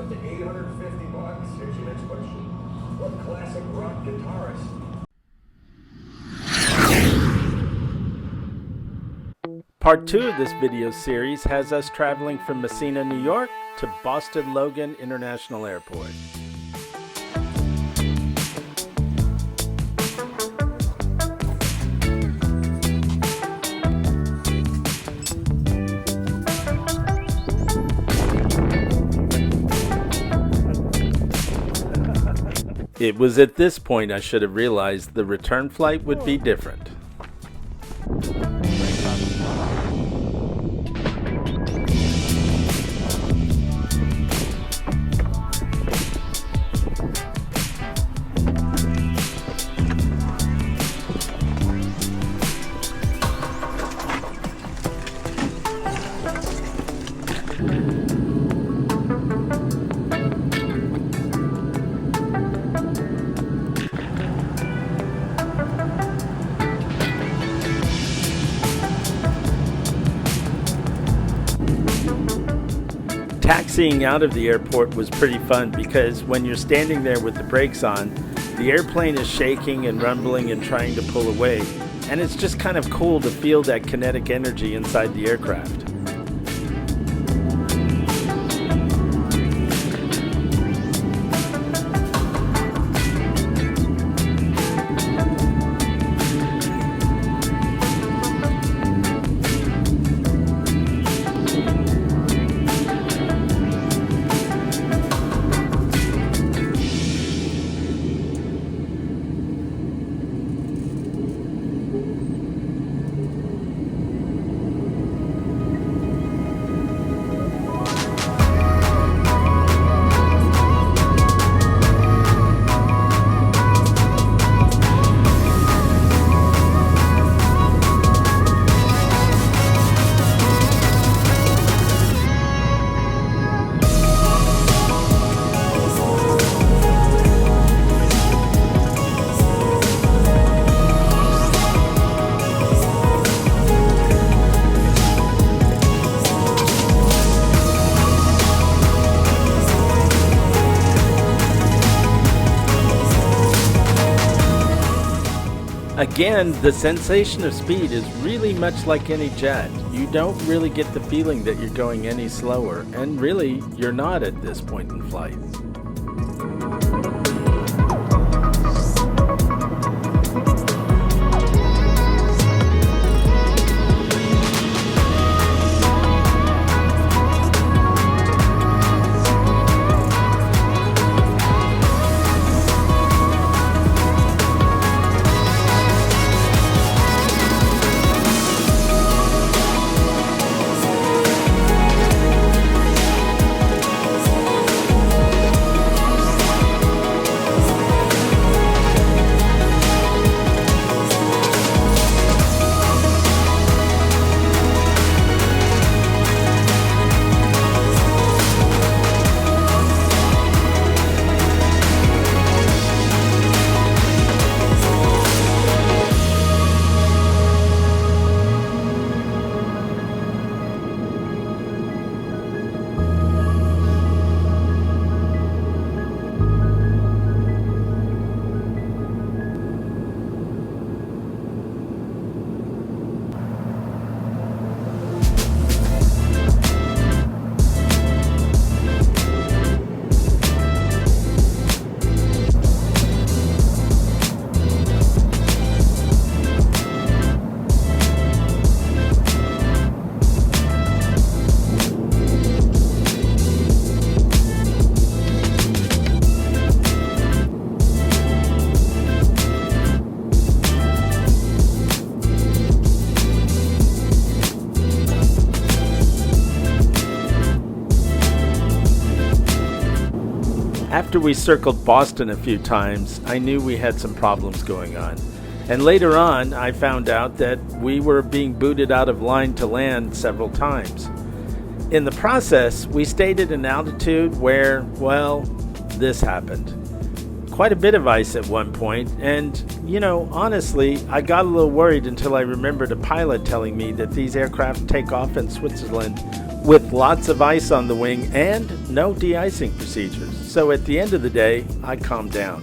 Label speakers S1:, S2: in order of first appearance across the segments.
S1: up to $850. Here's your next question. What classic rock guitarist?
S2: Part 2 of this video series has us traveling from Massena, New York to Boston Logan International Airport. It was at this point I should have realized the return flight would be different. Taxiing out of the airport was pretty fun because when you're standing there with the brakes on, the airplane is shaking and rumbling and trying to pull away, and it's just kind of cool to feel that kinetic energy inside the aircraft. Again, the sensation of speed is really much like any jet. You don't really get the feeling that you're going any slower, and really, you're not at this point in flight. After we circled Boston a few times, I knew we had some problems going on. And later on, I found out that we were being booted out of line to land several times. In the process, we stayed at an altitude where, well, this happened. Quite a bit of ice at one point, and You know, honestly, I got a little worried until I remembered a pilot telling me that these aircraft take off in Switzerland with lots of ice on the wing and no de-icing procedures. So at the end of the day, I calmed down.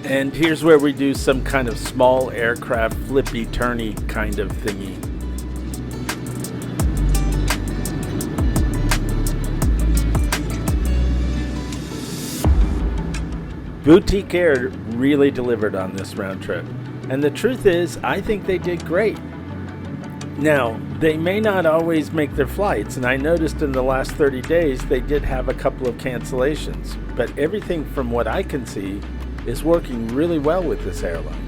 S2: And here's where we do some kind of small aircraft flippy-turny kind of thingy. Boutique Air really delivered on this round trip. And the truth is, I think they did great. Now, they may not always make their flights, and I noticed in the last 30 days they did have a couple of cancellations. But everything from what I can see is working really well with this airline.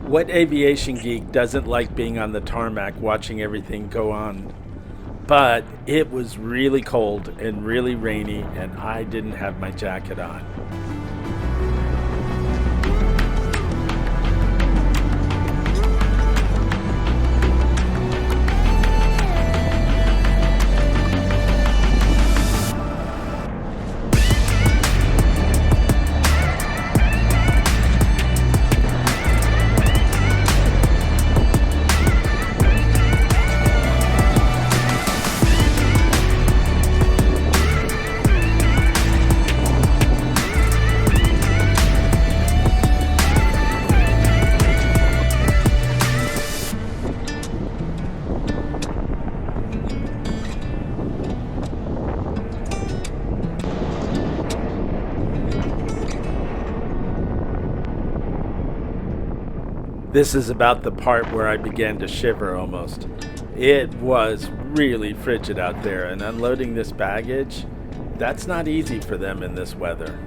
S2: What aviation geek doesn't like being on the tarmac watching everything go on? But it was really cold and really rainy, and I didn't have my jacket on. This is about the part where I began to shiver almost. It was really frigid out there, and unloading this baggage, that's not easy for them in this weather.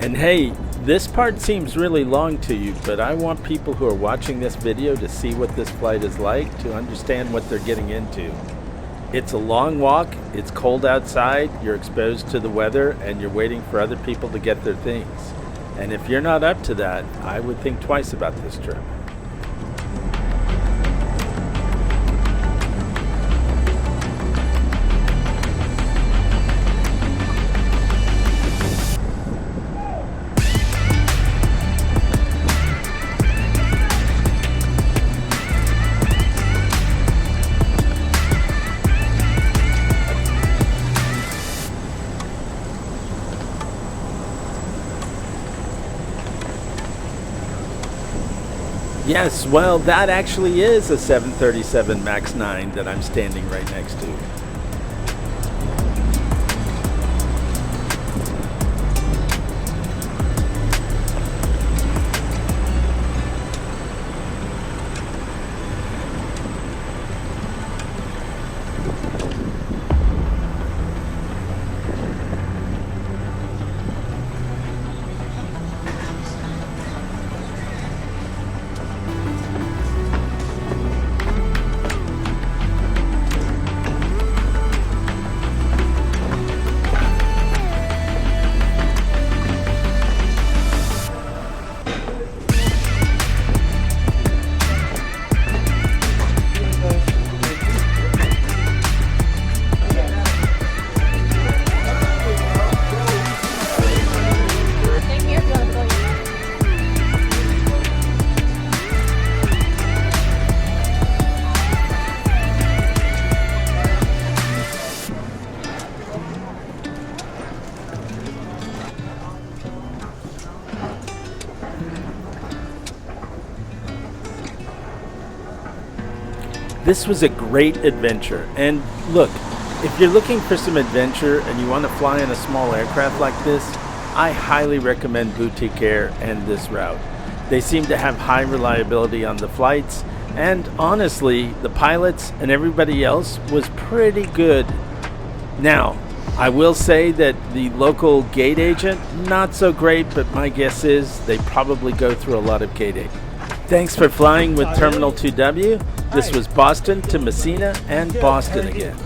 S2: And hey, this part seems really long to you, but I want people who are watching this video to see what this flight is like, to understand what they're getting into. It's a long walk, it's cold outside, you're exposed to the weather, and you're waiting for other people to get their things. And if you're not up to that, I would think twice about this trip. Yes, well, that actually is a 737 MAX 9 that I'm standing right next to. This was a great adventure, and look, if you're looking for some adventure and you want to fly in a small aircraft like this, I highly recommend Boutique Air and this route. They seem to have high reliability on the flights, and honestly, the pilots and everybody else was pretty good. Now, I will say that the local gate agent, not so great, but my guess is they probably go through a lot of gate agent. Thanks for flying with Terminal 2W. This was Boston to Messena and Boston again.